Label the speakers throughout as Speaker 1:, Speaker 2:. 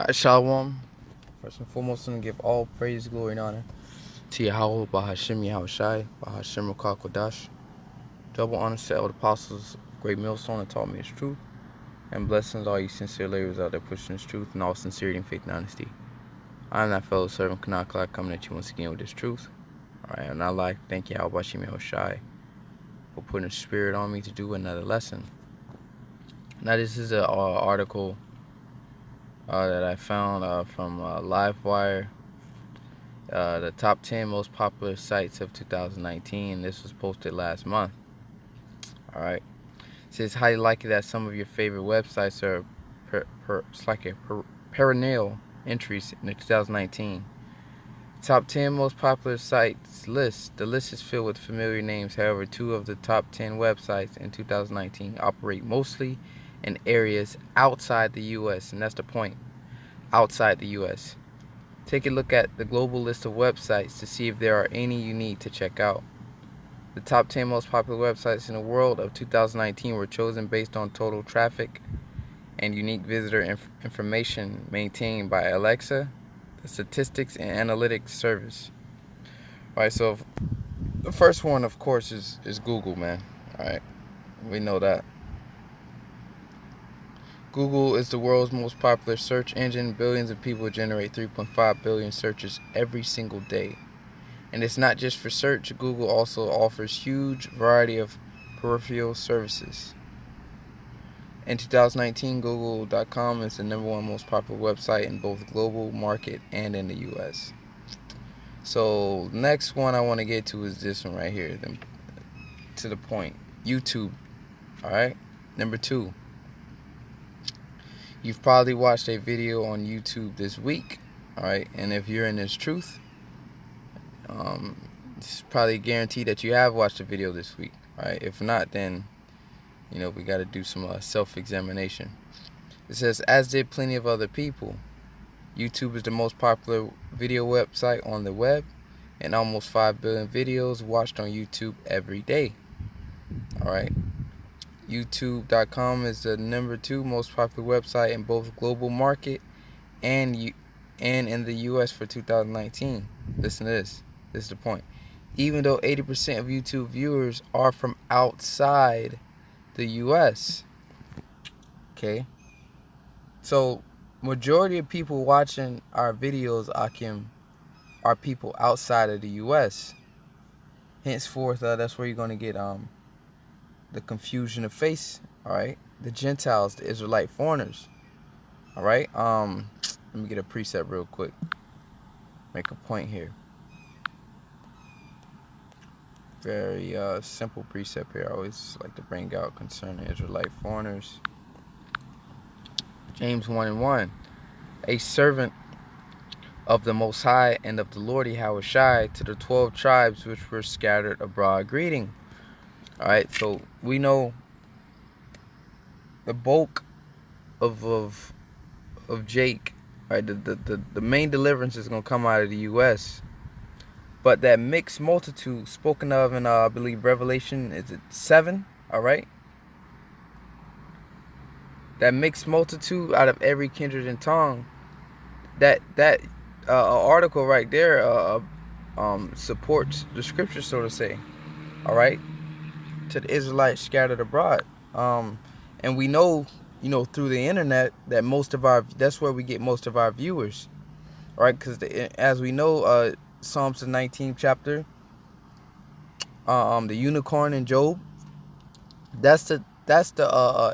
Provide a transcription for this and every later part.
Speaker 1: Shalom. First and foremost, I'm going to give all praise, glory, and honor to Yahweh, Bahashim Yahushai, Bahashim Kodash. Double honors to all the apostles of Great Millstone that taught me its truth. And blessings to all you sincere laborers out there pushing this truth in all sincerity and faith and honesty. I am that fellow servant, Kanakla, coming at you once again with this truth. Alright, and I'd like to thank Yahweh, Bahashim Yahushai, for putting a spirit on me to do another lesson. Now, this is an article that I found from Livewire. The top 10 most popular sites of 2019. This was posted last month. Alright. It says highly likely that some of your favorite websites are perennial entries in 2019. Top 10 most popular sites list. The list is filled with familiar names. However, 2 of the top 10 websites in 2019 operate mostly in areas outside the U.S. And that's the point. Outside the U.S. Take a look at the global list of websites to see if there are any you need to check out. The top 10 most popular websites in the world of 2019 were chosen based on total traffic and unique visitor information maintained by Alexa, the Statistics and Analytics Service. Alright, so the first one, of course, is Google, man. Alright, we know that. Google is the world's most popular search engine. Billions of people generate 3.5 billion searches every single day. And it's not just for search. Google also offers huge variety of peripheral services. In 2019, Google.com is the #1 most popular website in both the global market and in the US. So next one I want to get to is this one right here. To the point. YouTube. Alright? Number 2. You've probably watched a video on YouTube this week, alright? And if you're in this truth, it's probably guaranteed that you have watched a video this week, alright? If not, then, we got to do some self-examination. It says, as did plenty of other people, YouTube is the most popular video website on the web, and almost 5 billion videos watched on YouTube every day, alright? YouTube.com is the #2 most popular website in both global market and in the US for 2019. Listen to this. This is the point. Even though 80% of YouTube viewers are from outside the US. Okay? So, majority of people watching our videos, Akim, are people outside of the US. Henceforth, that's where you're going to get the confusion of face, alright? The Gentiles, the Israelite foreigners. Alright? Let me get a precept real quick. Make a point here. Very simple precept here. I always like to bring out concerning Israelite foreigners. James 1:1. A servant of the Most High and of the Lord Yahushai to the 12 tribes which were scattered abroad, greeting. Alright, so we know the bulk of Jake, right? The main deliverance is going to come out of the U.S. But that mixed multitude spoken of in, I believe, Revelation, is it 7? Alright? That mixed multitude out of every kindred and tongue, that article right there supports the scripture, so to say. Alright? To the Israelites scattered abroad, and we know, through the internet that that's where we get most of our viewers, right? Because as we know, Psalms the 19th chapter, the unicorn in Job, that's the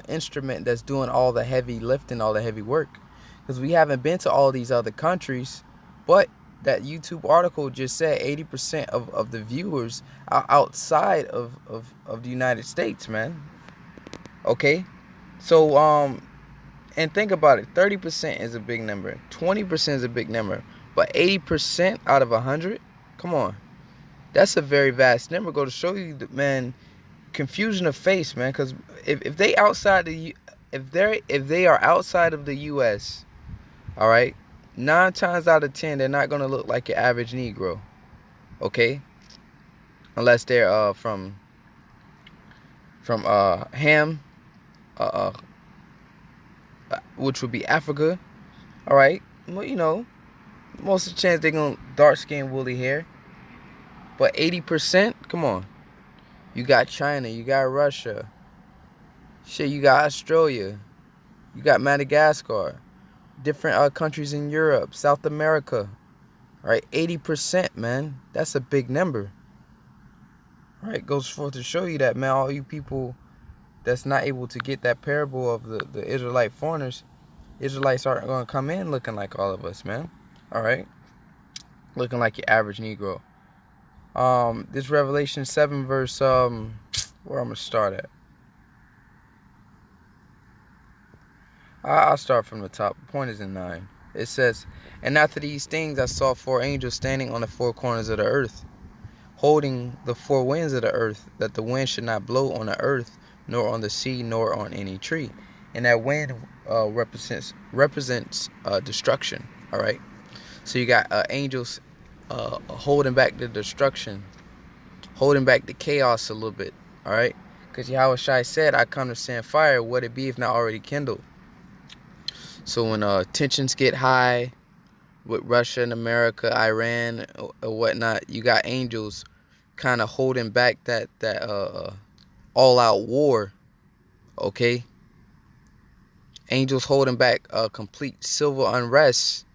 Speaker 1: instrument that's doing all the heavy lifting, all the heavy work, because we haven't been to all these other countries, but that YouTube article just said 80% of the viewers are outside of the United States, man. Okay? So, and think about it. 30% is a big number. 20% is a big number. But 80% out of 100? Come on. That's a very vast number. Go to show you, man, confusion of face, man. Because if they are outside of the U.S., all right, 9 times out of 10, they're not going to look like your average Negro. Okay? Unless they're from Ham, which would be Africa, All right, well, you know, most of the chance they're gonna dark skin, woolly hair. But 80%, come on. You got China, you got Russia, shit, you got Australia, you got Madagascar, different countries in Europe, South America. All right, 80%, man. That's a big number. All right, goes forth to show you that, man, all you people that's not able to get that parable of the Israelite foreigners, Israelites aren't going to come in looking like all of us, man. All right, looking like your average Negro. This Revelation 7 verse, where I'm going to start at. I'll start from the top. The point is in 9. It says, "And after these things I saw 4 angels standing on the 4 corners of the earth, holding the 4 winds of the earth, that the wind should not blow on the earth, nor on the sea, nor on any tree." And that wind represents destruction. All right. So you got angels holding back the destruction, holding back the chaos a little bit. All right. Because Yahweh Shai said, "I come to send fire. Would it be if not already kindled?" So when tensions get high with Russia and America, Iran, or whatnot, you got angels kind of holding back that all-out war. Okay, angels holding back a complete civil unrest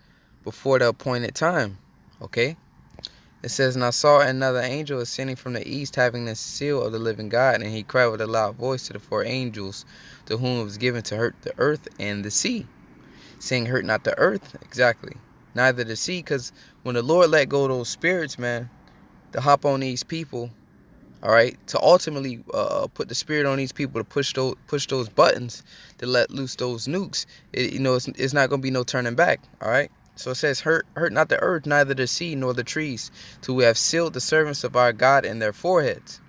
Speaker 1: before the appointed time. Okay, it says, "And I saw another angel ascending from the east, having the seal of the living God, and he cried with a loud voice to the 4 angels, to whom it was given to hurt the earth and the sea, saying, hurt not the earth," exactly, neither the sea, because when the Lord let go of those spirits, man, to hop on these people, all right, to ultimately put the spirit on these people to push those buttons to let loose those nukes, it's not going to be no turning back, all right? So it says, hurt not the earth, neither the sea, nor the trees, till we have sealed the servants of our God in their foreheads.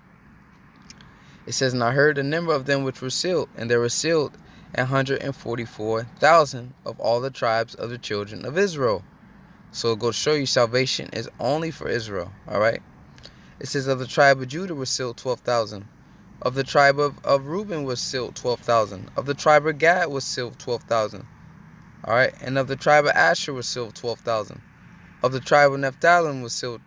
Speaker 1: It says, "And I heard the number of them which were sealed, and there were sealed 144,000 of all the tribes of the children of Israel." So it goes to show you salvation is only for Israel, all right? It says, "Of the tribe of Judah was sealed 12,000. Of the tribe of Reuben was sealed 12,000. Of the tribe of Gad was sealed 12,000. All right? And of the tribe of Asher was sealed 12,000. Of the tribe of Naphtali was sealed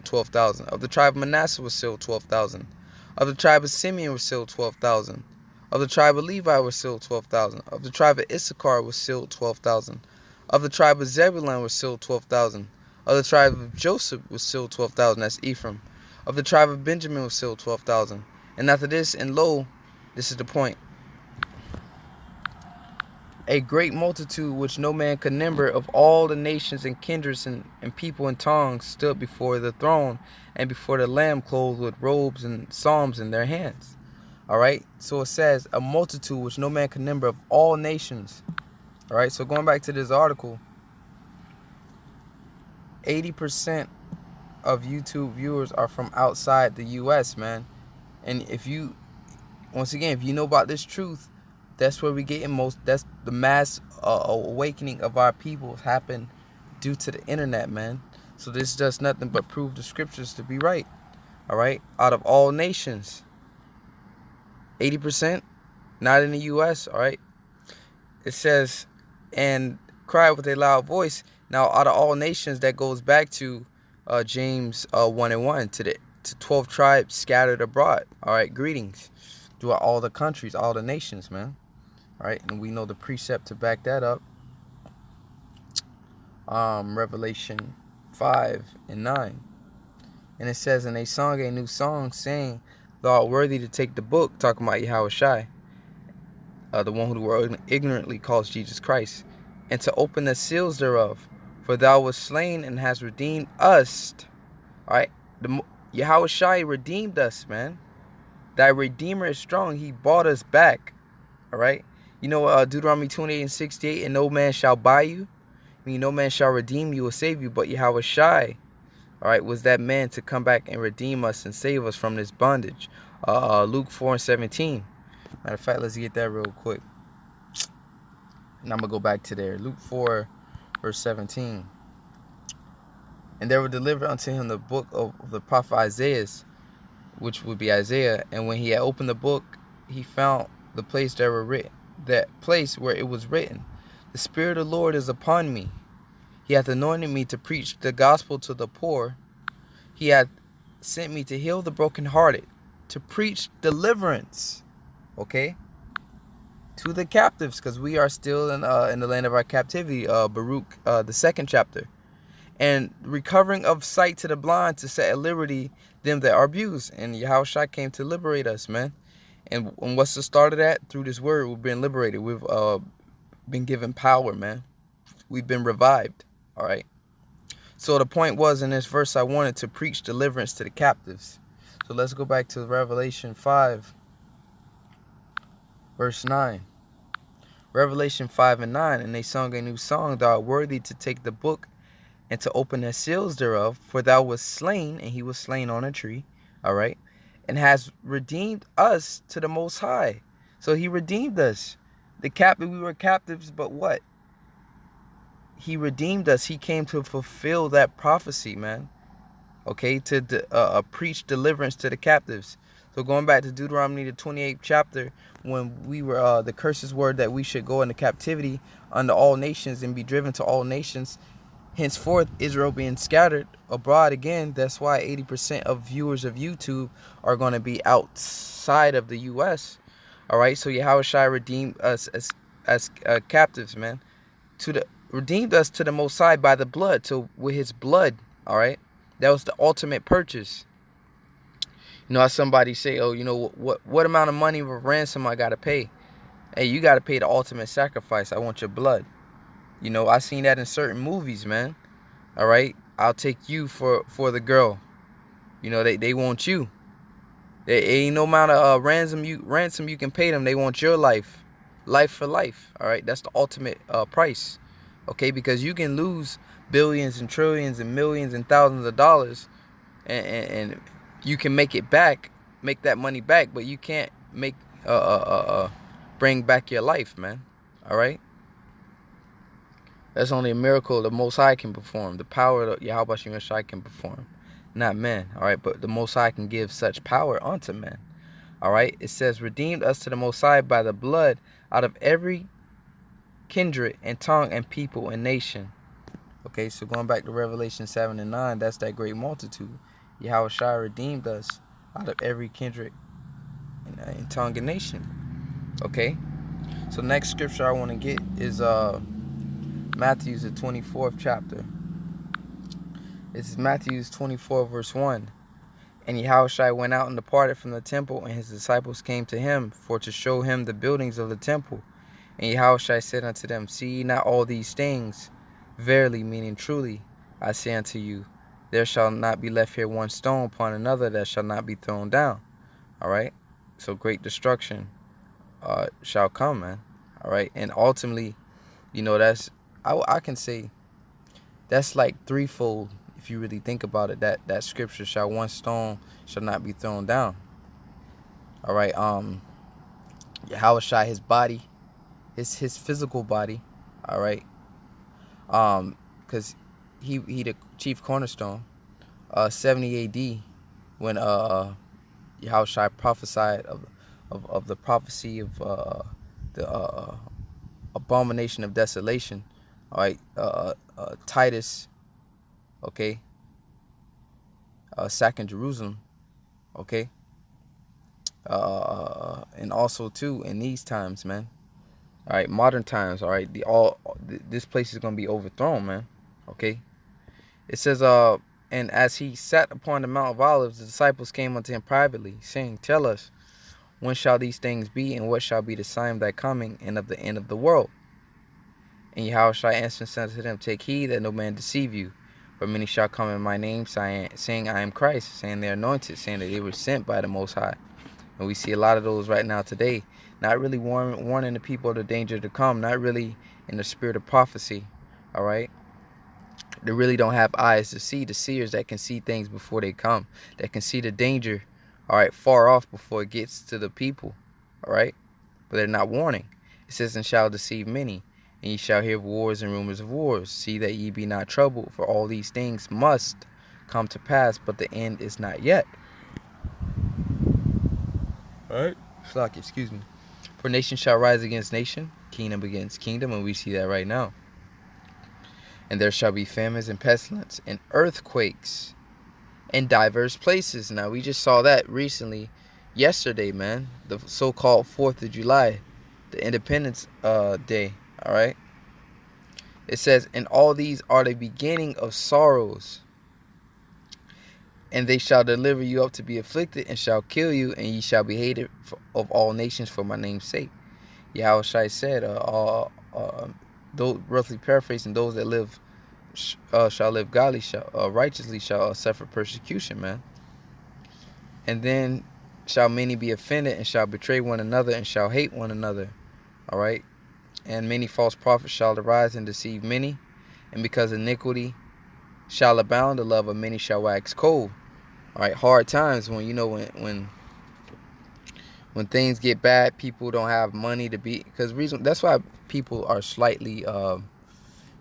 Speaker 1: 12,000. Of the tribe of Manasseh was sealed 12,000. Of the tribe of Simeon was sealed 12,000. Of the tribe of Levi was sealed 12,000. Of the tribe of Issachar was sealed 12,000. Of the tribe of Zebulun was sealed 12,000. Of the tribe of Joseph was sealed 12,000. That's Ephraim. Of the tribe of Benjamin was sealed 12,000. And after this, and lo, this is the point, a great multitude which no man could number, of all the nations and kindreds and people and tongues, stood before the throne and before the Lamb, clothed with robes and psalms in their hands. All right, so it says a multitude which no man could number, of all nations. All right, so going back to this article, 80% of YouTube viewers are from outside the U.S., man. And if you, once again, if you know about this truth, that's where we get in most. That's the mass awakening of our people happened due to the internet, man. So this does nothing but prove the scriptures to be right. All right, out of all nations, 80% not in the U.S. All right, it says, "And cried with a loud voice." Now, out of all nations, that goes back to James 1:1, to 12 tribes scattered abroad. All right, greetings throughout all the countries, all the nations, man. All right, and we know the precept to back that up. Revelation 5:9, and it says, "And they sung a new song, saying, Thou art worthy to take the book," talking about Yahweh Shai, the one who the world ignorantly calls Jesus Christ, "and to open the seals thereof. For thou wast slain and hast redeemed us." All right, Yahweh Shai redeemed us, man. Thy Redeemer is strong. He bought us back. All right. You know Deuteronomy 28:68, "And no man shall buy you." I mean, no man shall redeem you or save you, but Yahweh Shai, all right, was that man to come back and redeem us and save us from this bondage. Luke 4:17. Matter of fact, let's get that real quick. And I'm going to go back to there. Luke 4, verse 17. "And there were delivered unto him the book of the prophet Isaiah," which would be Isaiah. "And when he had opened the book, he found the place where it was written, The Spirit of the Lord is upon me. He hath anointed me to preach the gospel to the poor. He hath sent me to heal the brokenhearted, to preach deliverance, okay, to the captives, because we are still in the land of our captivity, Baruch, the 2nd chapter, and recovering of sight to the blind, to set at liberty them that are abused. And Yahushua came to liberate us, man. And what's the start of that? Through this word, we've been liberated. We've been given power, man. We've been revived, all right? So the point was, in this verse, I wanted to preach deliverance to the captives. So let's go back to Revelation 5, verse 9. Revelation 5 and 9, and they sung a new song, thou art worthy to take the book and to open the seals thereof, for thou wast slain, and he was slain on a tree, all right, and has redeemed us to the Most High. So he redeemed us. We were captives, but what? He redeemed us. He came to fulfill that prophecy, man. Okay, to preach deliverance to the captives. So going back to Deuteronomy, the 28th chapter, when we were, the curses were that we should go into captivity unto all nations and be driven to all nations. Henceforth, Israel being scattered abroad again. That's why 80% of viewers of YouTube are going to be outside of the U.S. All right, so Yahushua redeemed us as captives, man. Redeemed us to the Most High by the blood. So with His blood, all right, that was the ultimate purchase. You know how somebody say, oh, you know, what amount of money for ransom I got to pay? Hey, you got to pay the ultimate sacrifice. I want your blood. You know, I seen that in certain movies, man. All right, I'll take you for the girl. You know, they want you. There ain't no amount of ransom you can pay them. They want your life for life. All right, that's the ultimate price. Okay, because you can lose billions and trillions and millions and thousands of dollars, and you can make that money back, but you can't bring back your life, man. All right. That's only a miracle the Most High can perform. The power that Yahweh Shai can perform. Not men, all right? But the Most High can give such power unto men, all right? It says, redeemed us to the Most High by the blood out of every kindred and tongue and people and nation. Okay, so going back to Revelation 7 and 9, that's that great multitude. Yahweh Shai redeemed us out of every kindred and tongue and nation. Okay? So next scripture I want to get is Matthew, the 24th chapter. This is Matthew 24, verse 1. And Yahushua went out and departed from the temple, and his disciples came to him for to show him the buildings of the temple. And Yahushua said unto them, see ye not all these things? Verily, meaning truly, I say unto you, there shall not be left here one stone upon another that shall not be thrown down. All right? So great destruction shall come, man. All right? And ultimately, you know, I can say that's like threefold. If you really think about it, that scripture, shall one stone shall not be thrown down. All right, Yahushua, his body, his physical body, all right, because he the chief cornerstone. 70 A.D. when Yahushua prophesied of the prophecy of the abomination of desolation. All right, Titus, okay, sacking Jerusalem, okay, and also too in these times, man. All right, modern times. All right, this place is gonna be overthrown, man. Okay, it says, and as he sat upon the Mount of Olives, the disciples came unto him privately, saying, tell us, when shall these things be, and what shall be the sign of thy coming and of the end of the world? And Yahushua answered and said unto them, take heed that no man deceive you. For many shall come in my name, saying, I am Christ, saying they are anointed, saying that they were sent by the Most High. And we see a lot of those right now today, not really warning the people of the danger to come, not really in the spirit of prophecy, all right? They really don't have eyes to see, the seers that can see things before they come, that can see the danger, all right, far off before it gets to the people, all right? But they're not warning. It says, and shall deceive many, and ye shall hear of wars and rumors of wars. See that ye be not troubled, for all these things must come to pass, but the end is not yet. All right? Excuse me. For nation shall rise against nation, Kingdom begins kingdom, and we see that right now. And there shall be famines and pestilence and earthquakes in diverse places. Now, we just saw that recently, yesterday, man. The so-called 4th of July, the Independence Day, all right? It says, and all these are the beginning of sorrows. And they shall deliver you up to be afflicted, and shall kill you, and ye shall be hated of all nations for my name's sake. Yahushua said, those, roughly paraphrasing, those that live shall live godly, shall righteously shall suffer persecution, man. And then shall many be offended, and shall betray one another, and shall hate one another. All right. And many false prophets shall arise and deceive many. And because iniquity shall abound, the love of many shall wax cold. All right. Hard times when, you know, when things get bad, people don't have money to be, because reason that's why people are slightly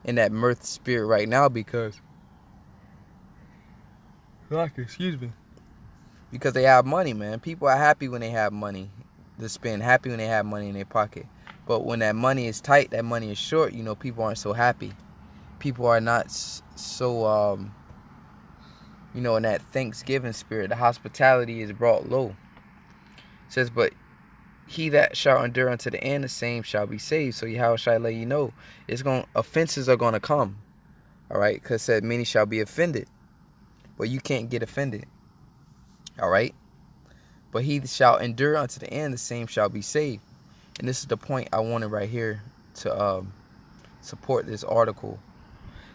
Speaker 1: in that mirth spirit right now, because excuse me, because they have money, man. People are happy when they have money to spend, happy when they have money in their pocket. But when that money is tight, that money is short, you know, people aren't so happy. People are not so you know, in that Thanksgiving spirit. The hospitality is brought low. It says, but he that shall endure unto the end, the same shall be saved. So how shall I let you know? Offenses are gonna come. All right, because it said many shall be offended, but you can't get offended. All right, but he shall endure unto the end, the same shall be saved. And this is the point I wanted right here to support this article.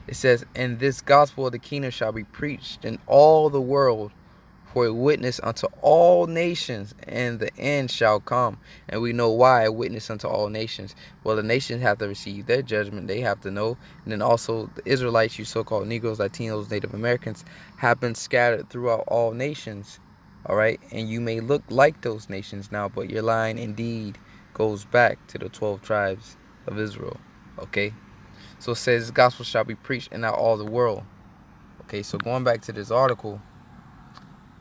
Speaker 1: It says, and this gospel of the kingdom shall be preached in all the world for a witness unto all nations, and the end shall come. And we know why a witness unto all nations. Well, the nations have to receive their judgment. They have to know. And then also the Israelites, you so-called Negroes, Latinos, Native Americans, have been scattered throughout all nations. All right? And you may look like those nations now, but your line indeed goes back to the 12 tribes of Israel. Okay? So it says, gospel shall be preached in all the world. Okay, so going back to this article,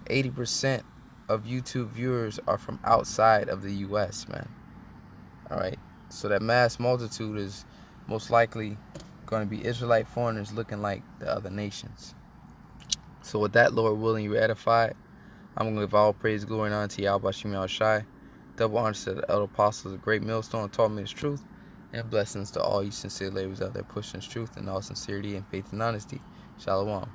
Speaker 1: 80% of YouTube viewers are from outside of the U.S., man. All right, so that mass multitude is most likely going to be Israelite foreigners looking like the other nations. So with that, Lord willing, you edified. I'm going to give all praise, glory, and honor to Yahweh Shem Yahushai. Double honor to the elder apostles, a great millstone taught me this truth. And blessings to all you sincere laborers out there pushing this truth in all sincerity and faith and honesty. Shalom.